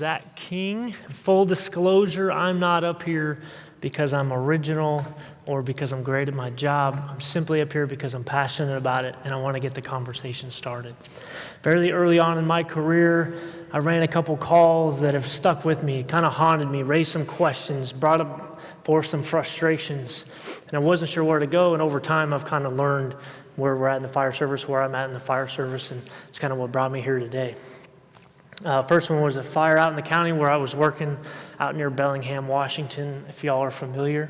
Zach King. Full disclosure, I'm not up here because I'm original or because I'm great at my job. I'm simply up here because I'm passionate about it and I want to get the conversation started. Fairly early on in my career, I ran a couple calls that have stuck with me, kind of haunted me, raised some questions, brought up for some frustrations, and I wasn't sure where to go, and over time I've kind of learned where we're at in the fire service, where I'm at in the fire service, and it's kind of what brought me here today. First one was a fire out in the county where I was working out near Bellingham, Washington, if y'all are familiar.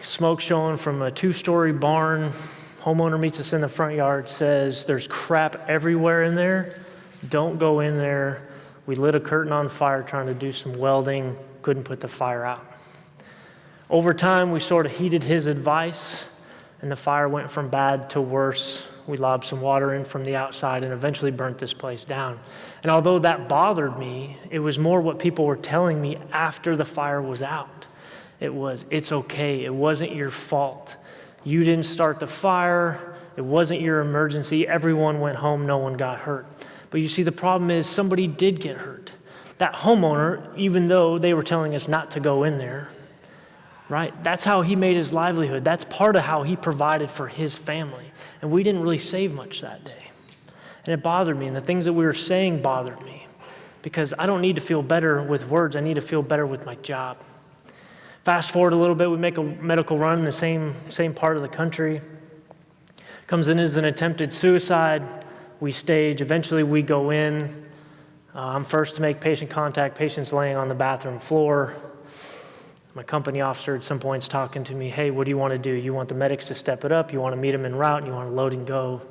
Smoke showing from a 2-story barn. Homeowner meets us in the front yard, says, "There's crap everywhere in there. Don't go in there." We lit a curtain on fire trying to do some welding, couldn't put the fire out. Over time, we sort of heeded his advice, and the fire went from bad to worse. We lobbed some water in from the outside and eventually burnt this place down. And although that bothered me, it was more what people were telling me after the fire was out. It was, "It's okay. It wasn't your fault. You didn't start the fire. It wasn't your emergency. Everyone went home. No one got hurt." But you see, the problem is somebody did get hurt. That homeowner, even though they were telling us not to go in there, right? That's how he made his livelihood. That's part of how he provided for his family. And we didn't really save much that day. And it bothered me. And the things that we were saying bothered me. Because I don't need to feel better with words. I need to feel better with my job. Fast forward a little bit, we make a medical run in the same part of the country. Comes in as an attempted suicide. We stage. Eventually we go in. I'm first to make patient contact. Patient's laying on the bathroom floor. My company officer at some point's talking to me, "Hey, what do you want to do? You want the medics to step it up? You want to meet them en route? You want to load and go?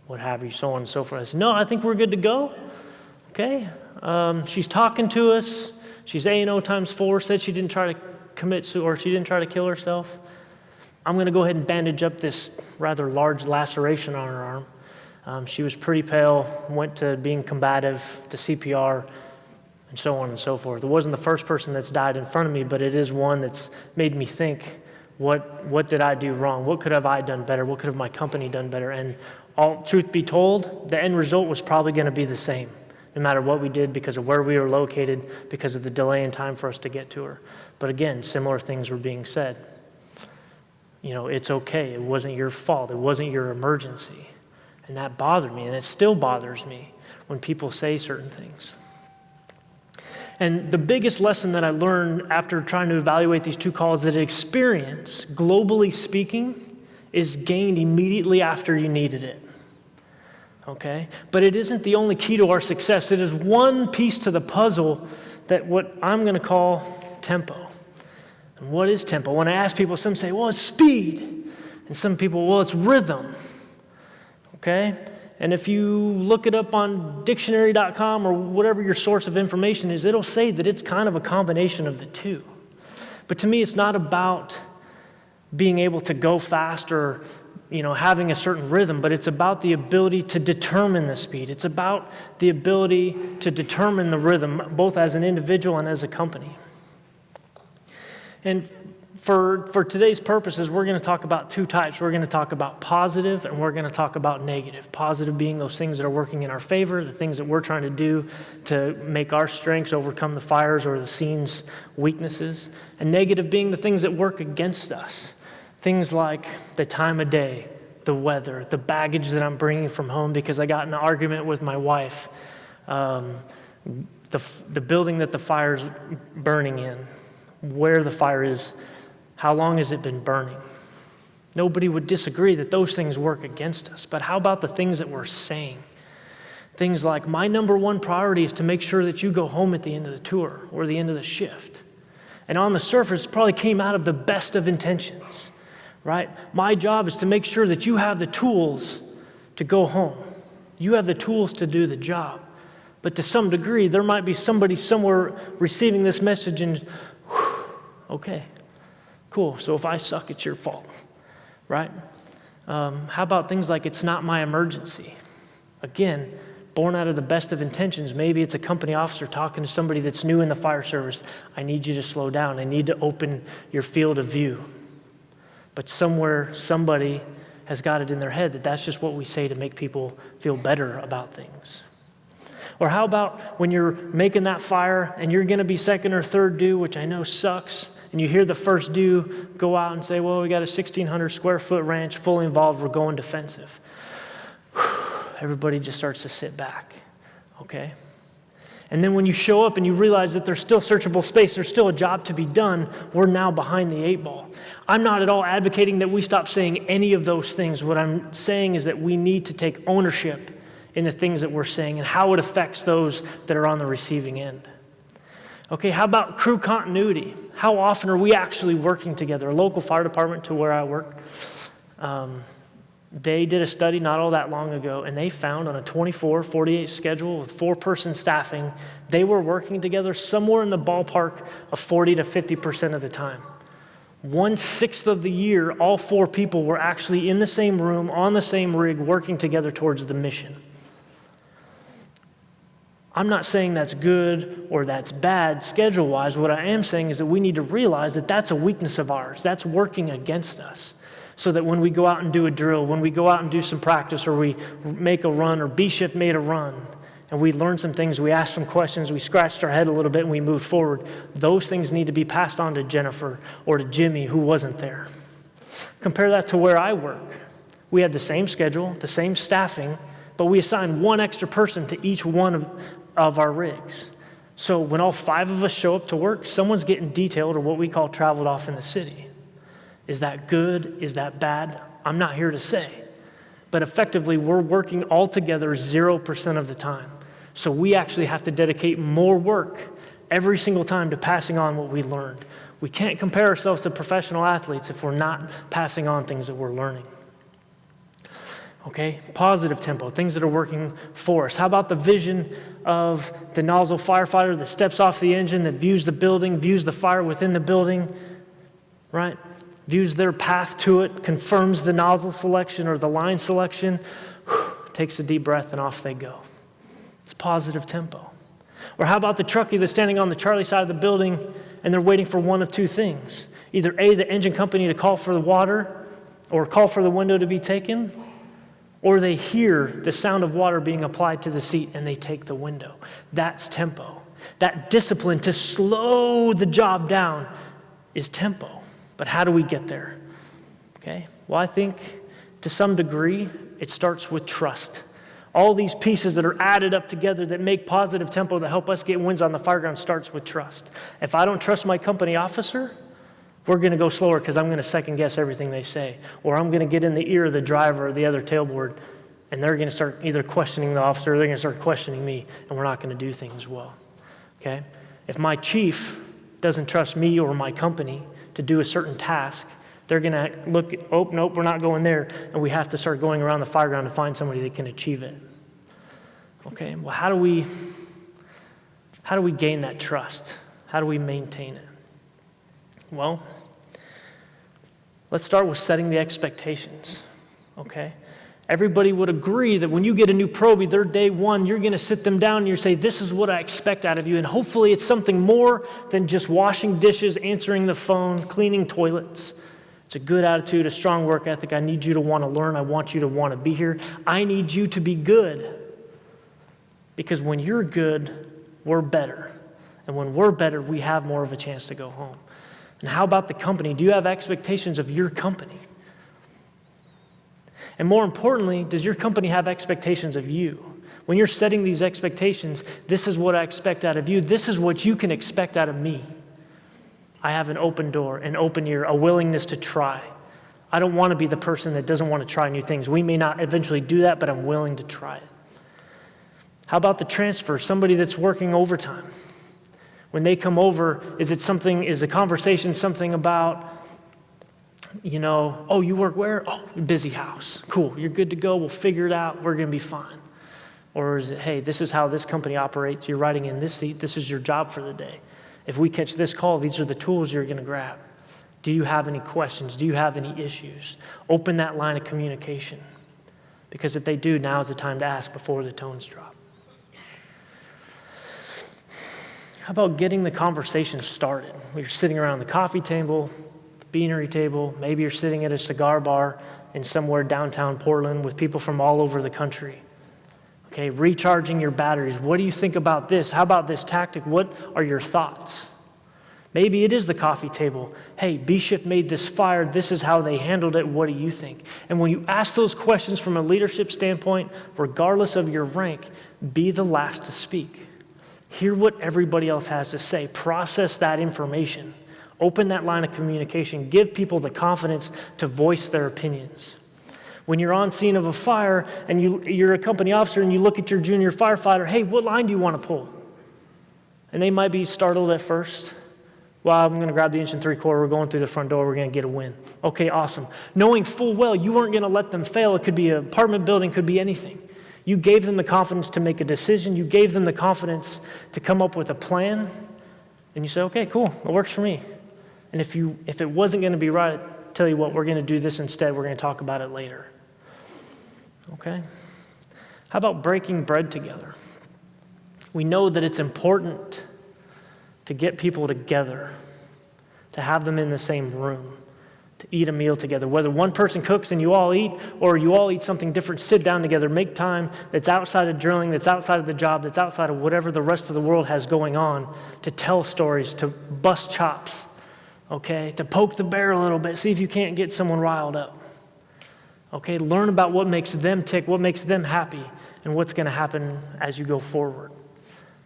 What have you?" So on and so forth. I said, "No, I think we're good to go." Okay. She's talking to us. She's A&O times 4, said she didn't try to she didn't try to kill herself. I'm going to go ahead and bandage up this rather large laceration on her arm. She was pretty pale, went to being combative, to CPR, and so on and so forth. It wasn't the first person that's died in front of me, but it is one that's made me think, what did I do wrong? What could have I done better? What could have my company done better? And truth be told, the end result was probably going to be the same, no matter what we did, because of where we were located, because of the delay in time for us to get to her. But again, similar things were being said. You know, it's okay. It wasn't your fault. It wasn't your emergency. And that bothered me, and it still bothers me when people say certain things. And the biggest lesson that I learned after trying to evaluate these 2 calls, that experience, globally speaking, is gained immediately after you needed it. Okay? But it isn't the only key to our success. It is one piece to the puzzle that what I'm going to call tempo. And what is tempo? When I ask people, some say, "Well, it's speed." And some people, "Well, it's rhythm." Okay? And if you look it up on dictionary.com or whatever your source of information is, it'll say that it's kind of a combination of the two. But to me, it's not about being able to go fast or, having a certain rhythm, but it's about the ability to determine the speed. It's about the ability to determine the rhythm, both as an individual and as a company. And for today's purposes, we're going to talk about 2 types. We're going to talk about positive and we're going to talk about negative. Positive being those things that are working in our favor, the things that we're trying to do to make our strengths overcome the fires or the scene's weaknesses. And negative being the things that work against us. Things like the time of day, the weather, the baggage that I'm bringing from home because I got in an argument with my wife, the building that the fire's burning in, where the fire is, how long has it been burning? Nobody would disagree that those things work against us. But how about the things that we're saying? Things like, my number 1 priority is to make sure that you go home at the end of the tour or the end of the shift. And on the surface, it probably came out of the best of intentions, right? My job is to make sure that you have the tools to go home. You have the tools to do the job. But to some degree, there might be somebody somewhere receiving this message and, okay, cool. So if I suck, it's your fault, right? How about things like, it's not my emergency? Again, born out of the best of intentions. Maybe it's a company officer talking to somebody that's new in the fire service. I need you to slow down. I need to open your field of view. But somewhere, somebody has got it in their head that that's just what we say to make people feel better about things. Or how about when you're making that fire and you're going to be second or third due, which I know sucks, and you hear the first due go out and say, well, we got a 1,600 square foot ranch fully involved, we're going defensive. Everybody just starts to sit back, okay? And then when you show up and you realize that there's still searchable space, there's still a job to be done, we're now behind the 8 ball. I'm not at all advocating that we stop saying any of those things. What I'm saying is that we need to take ownership in the things that we're saying and how it affects those that are on the receiving end. Okay, how about crew continuity? How often are we actually working together? A local fire department to where I work, they did a study not all that long ago, and they found on a 24-48 schedule with 4-person staffing, they were working together somewhere in the ballpark of 40 to 50% of the time. 1/6 of the year, all 4 people were actually in the same room, on the same rig, working together towards the mission. I'm not saying that's good or that's bad schedule-wise. What I am saying is that we need to realize that that's a weakness of ours. That's working against us. So that when we go out and do a drill, when we go out and do some practice, or we make a run, or B shift made a run, and we learned some things, we asked some questions, we scratched our head a little bit, and we moved forward, those things need to be passed on to Jennifer or to Jimmy, who wasn't there. Compare that to where I work. We had the same schedule, the same staffing, but we assigned 1 extra person to each one of our rigs. So when all 5 of us show up to work, someone's getting detailed, or what we call traveled off in the city. Is that good? Is that bad? I'm not here to say. But effectively, we're working all together 0% of the time. So we actually have to dedicate more work every single time to passing on what we learned. We can't compare ourselves to professional athletes if we're not passing on things that we're learning. Okay, positive tempo, things that are working for us. How about the vision of the nozzle firefighter that steps off the engine, that views the building, views the fire within the building, right? Views their path to it, confirms the nozzle selection or the line selection, takes a deep breath, and off they go. It's positive tempo. Or how about the truckie that's standing on the Charlie side of the building and they're waiting for one of 2 things. Either A, the engine company to call for the water or call for the window to be taken, or they hear the sound of water being applied to the seat and they take the window. That's tempo. That discipline to slow the job down is tempo. But how do we get there? Okay, well, I think to some degree, it starts with trust. All these pieces that are added up together that make positive tempo that help us get wins on the fireground starts with trust. If I don't trust my company officer, we're going to go slower because I'm going to second guess everything they say. Or I'm going to get in the ear of the driver or the other tailboard, and they're going to start either questioning the officer or they're going to start questioning me, and we're not going to do things well. Okay? If my chief doesn't trust me or my company to do a certain task, they're going to look, oh, nope, we're not going there, and we have to start going around the fireground to find somebody that can achieve it. Okay, well, how do we gain that trust? How do we maintain it? Well, let's start with setting the expectations, okay? Everybody would agree that when you get a new probie, their day one, you're going to sit them down and you say, this is what I expect out of you. And hopefully it's something more than just washing dishes, answering the phone, cleaning toilets. It's a good attitude, a strong work ethic. I need you to want to learn. I want you to want to be here. I need you to be good. Because when you're good, we're better. And when we're better, we have more of a chance to go home. And how about the company? Do you have expectations of your company? And more importantly, does your company have expectations of you? When you're setting these expectations, this is what I expect out of you. This is what you can expect out of me. I have an open door, an open ear, a willingness to try. I don't want to be the person that doesn't want to try new things. We may not eventually do that, but I'm willing to try it. How about the transfer? Somebody that's working overtime. When they come over, is the conversation something about, oh, you work where? Oh, busy house. Cool, you're good to go. We'll figure it out. We're going to be fine. Or is it, hey, this is how this company operates. You're riding in this seat. This is your job for the day. If we catch this call, these are the tools you're going to grab. Do you have any questions? Do you have any issues? Open that line of communication. Because if they do, now is the time to ask before the tones drop. How about getting the conversation started? You're sitting around the coffee table, the beanery table, maybe you're sitting at a cigar bar in somewhere downtown Portland with people from all over the country. Okay, recharging your batteries. What do you think about this? How about this tactic? What are your thoughts? Maybe it is the coffee table. Hey, B-Shift made this fire. This is how they handled it. What do you think? And when you ask those questions from a leadership standpoint, regardless of your rank, be the last to speak. Hear what everybody else has to say. Process that information. Open that line of communication. Give people the confidence to voice their opinions. When you're on scene of a fire and you're a company officer and you look at your junior firefighter, hey, what line do you want to pull? And they might be startled at first. Well, I'm going to grab the 1 3/4. We're going through the front door. We're going to get a win. Okay, awesome. Knowing full well you weren't going to let them fail. It could be an apartment building, could be anything. You gave them the confidence to make a decision. You gave them the confidence to come up with a plan. And you say, okay, cool. It works for me. And if it wasn't going to be right, I'll tell you what, we're going to do this instead. We're going to talk about it later. Okay? How about breaking bread together? We know that it's important to get people together, to have them in the same room, to eat a meal together. Whether one person cooks and you all eat, or you all eat something different, sit down together, make time that's outside of drilling, that's outside of the job, that's outside of whatever the rest of the world has going on, to tell stories, to bust chops, okay, to poke the bear a little bit, see if you can't get someone riled up. Okay, learn about what makes them tick, what makes them happy, and what's going to happen as you go forward.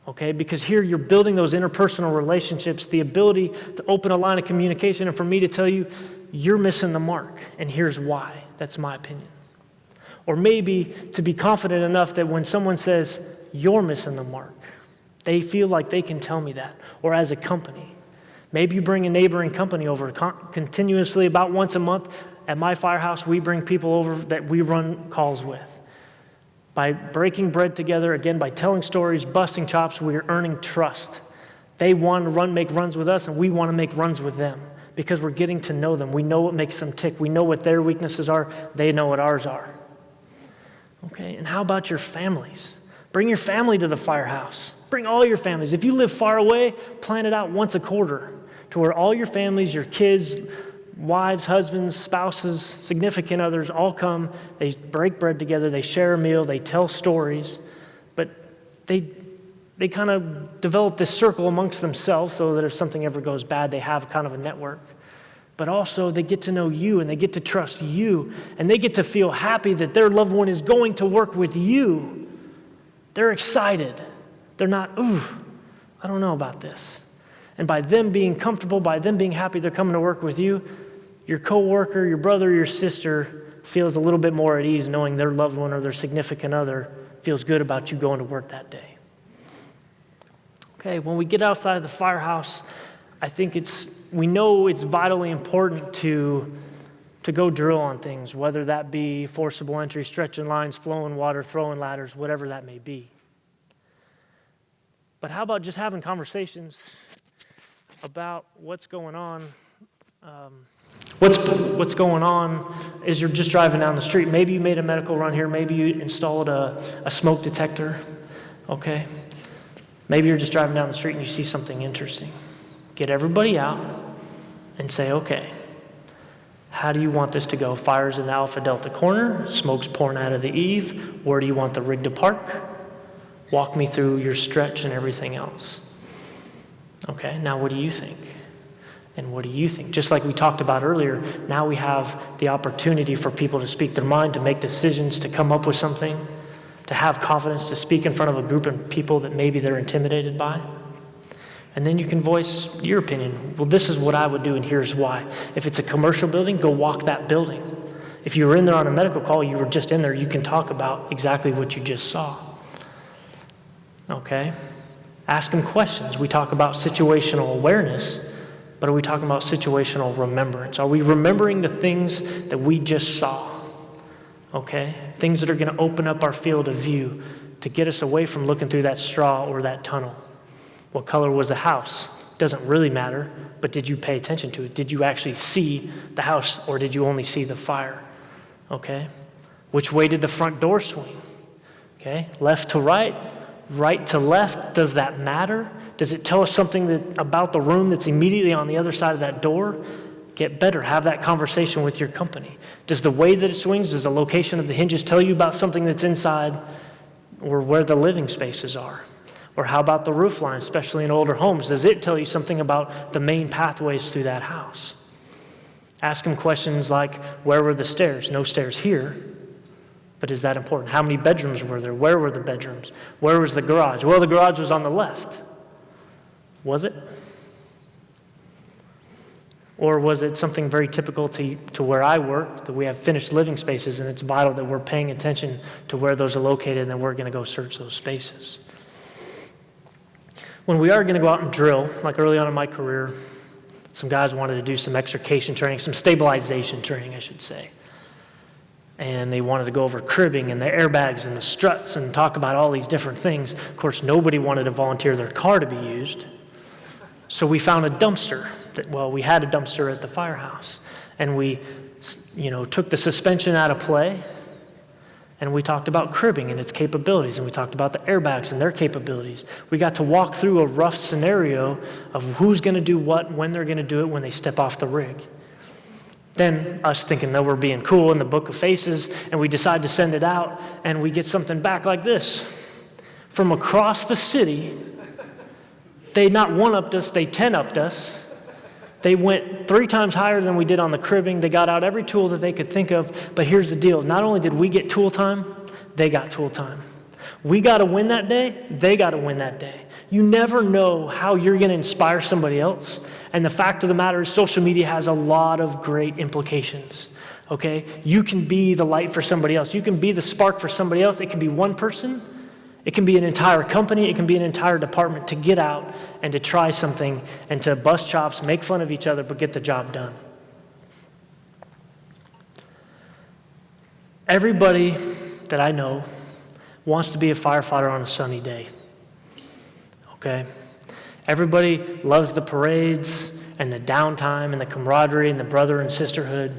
Okay, because here you're building those interpersonal relationships, the ability to open a line of communication, and for me to tell you, you're missing the mark, and here's why. That's my opinion. Or maybe to be confident enough that when someone says, you're missing the mark, they feel like they can tell me that. Or as a company, maybe you bring a neighboring company over continuously about once a month. At my firehouse, we bring people over that we run calls with. By breaking bread together, again, by telling stories, busting chops, we are earning trust. They want to make runs with us, and we want to make runs with them because we're getting to know them. We know what makes them tick. We know what their weaknesses are. They know what ours are. Okay, and how about your families? Bring your family to the firehouse. Bring all your families. If you live far away, plan it out once a quarter to where all your families, your kids, wives, husbands, spouses, significant others all come, they break bread together, they share a meal, they tell stories, but they kind of develop this circle amongst themselves so that if something ever goes bad, they have kind of a network. But also they get to know you and they get to trust you and they get to feel happy that their loved one is going to work with you. They're excited. They're not, ooh, I don't know about this. And by them being comfortable, by them being happy they're coming to work with you, your coworker, your brother, your sister feels a little bit more at ease knowing their loved one or their significant other feels good about you going to work that day. Okay, when we get outside of the firehouse, I think we know it's vitally important to go drill on things, whether that be forcible entry, stretching lines, flowing water, throwing ladders, whatever that may be. But how about just having conversations about what's going on? What's going on is you're just driving down the street. Maybe you made a medical run here. Maybe you installed a smoke detector, okay? Maybe you're just driving down the street and you see something interesting. Get everybody out and say, okay, how do you want this to go? Fire's in the Alpha Delta corner, smoke's pouring out of the eave. Where do you want the rig to park? Walk me through your stretch and everything else. Okay, now what do you think? And what do you think? Just like we talked about earlier, now we have the opportunity for people to speak their mind, to make decisions, to come up with something, to have confidence, to speak in front of a group of people that maybe they're intimidated by. And then you can voice your opinion. Well, this is what I would do, and here's why. If it's a commercial building, go walk that building. If you were in there on a medical call, you were just in there, you can talk about exactly what you just saw. Okay? Ask them questions. We talk about situational awareness, but are we talking about situational remembrance? Are we remembering the things that we just saw? Okay? Things that are going to open up our field of view to get us away from looking through that straw or that tunnel. What color was the house? Doesn't really matter, but did you pay attention to it? Did you actually see the house, or did you only see the fire? Okay? Which way did the front door swing? Okay? Left to right? Right to left? Does that matter? Does it tell us something about the room that's immediately on the other side of that door? Get better. Have that conversation with your company. Does the way that it swings, does the location of the hinges tell you about something that's inside? or where the living spaces are? Or how about the roof line, especially in older homes? Does it tell you something about the main pathways through that house? Ask them questions like, where were the stairs? No stairs here, but is that important? How many bedrooms were there? Where were the bedrooms? Where was the garage? Well, the garage was on the left. Was it? Or was it something very typical to where I work, that we have finished living spaces, and it's vital that we're paying attention to where those are located, and then we're going to go search those spaces. When we are going to go out and drill, like early on in my career, some guys wanted to do some extrication training, some stabilization training, I should say. And they wanted to go over cribbing and the airbags and the struts and talk about all these different things. Of course, nobody wanted to volunteer their car to be used. So we found a dumpster. We had a dumpster at the firehouse. And we, took the suspension out of play. And we talked about cribbing and its capabilities. And we talked about the airbags and their capabilities. We got to walk through a rough scenario of who's going to do what, when they're going to do it, when they step off the rig. Then us thinking that we're being cool in the Book of Faces, and we decide to send it out, and we get something back like this. From across the city, they not one-upped us, they 10-upped us. They went 3 times higher than we did on the cribbing. They got out every tool that they could think of, but here's the deal. Not only did we get tool time, they got tool time. We got to win that day, they got to win that day. You never know how you're going to inspire somebody else. And the fact of the matter is social media has a lot of great implications, okay? You can be the light for somebody else. You can be the spark for somebody else. It can be one person. It can be an entire company. It can be an entire department to get out and to try something and to bust chops, make fun of each other, but get the job done. Everybody that I know wants to be a firefighter on a sunny day. Okay? Everybody loves the parades and the downtime and the camaraderie and the brother and sisterhood.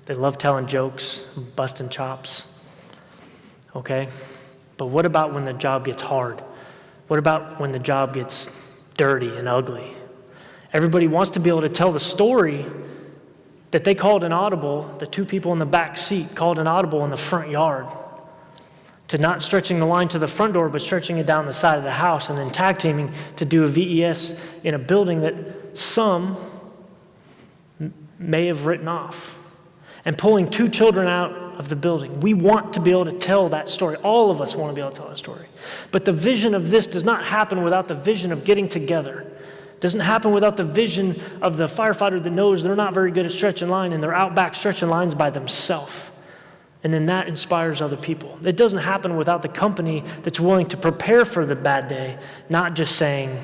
They love telling jokes, busting chops. Okay? But what about when the job gets hard? What about when the job gets dirty and ugly? Everybody wants to be able to tell the story that they called an audible, the 2 people in the back seat called an audible in the front yard, to not stretching the line to the front door, but stretching it down the side of the house, and then tag teaming to do a VES in a building that some may have written off, and pulling 2 children out of the building. We want to be able to tell that story. All of us want to be able to tell that story. But the vision of this does not happen without the vision of getting together. It doesn't happen without the vision of the firefighter that knows they're not very good at stretching line, and they're out back stretching lines by themselves. And then that inspires other people. It doesn't happen without the company that's willing to prepare for the bad day, not just saying,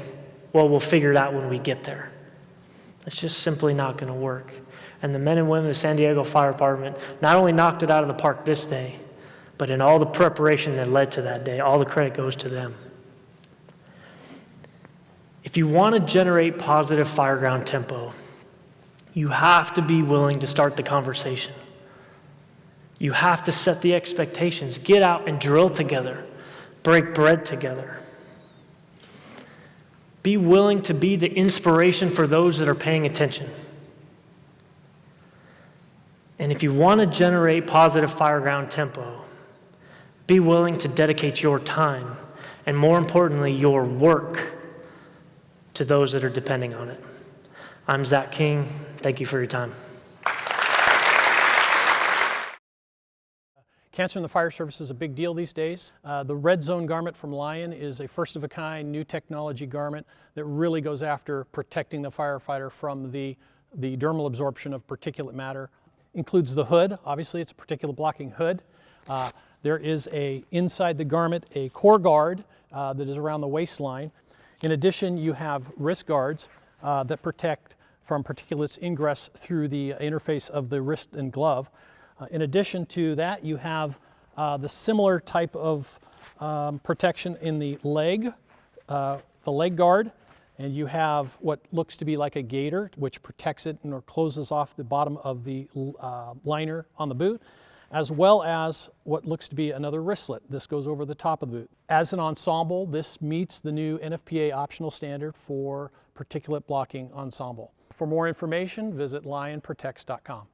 well, we'll figure it out when we get there. It's just simply not going to work. And the men and women of the San Diego Fire Department not only knocked it out of the park this day, but in all the preparation that led to that day, all the credit goes to them. If you want to generate positive fireground tempo, you have to be willing to start the conversation. You have to set the expectations. Get out and drill together. Break bread together. Be willing to be the inspiration for those that are paying attention. And if you want to generate positive fireground tempo, be willing to dedicate your time, and more importantly, your work, to those that are depending on it. I'm Zach King. Thank you for your time. Cancer in the fire service is a big deal these days. The Red Zone garment from Lion is a first-of-a-kind new technology garment that really goes after protecting the firefighter from the dermal absorption of particulate matter. Includes the hood. Obviously, it's a particulate blocking hood. There is inside the garment a core guard that is around the waistline. In addition, you have wrist guards that protect from particulates ingress through the interface of the wrist and glove. In addition to that, you have the similar type of protection in the leg guard, and you have what looks to be like a gaiter, which protects it or closes off the bottom of the liner on the boot, as well as what looks to be another wristlet. This goes over the top of the boot. As an ensemble, this meets the new NFPA optional standard for particulate blocking ensemble. For more information, visit lionprotects.com.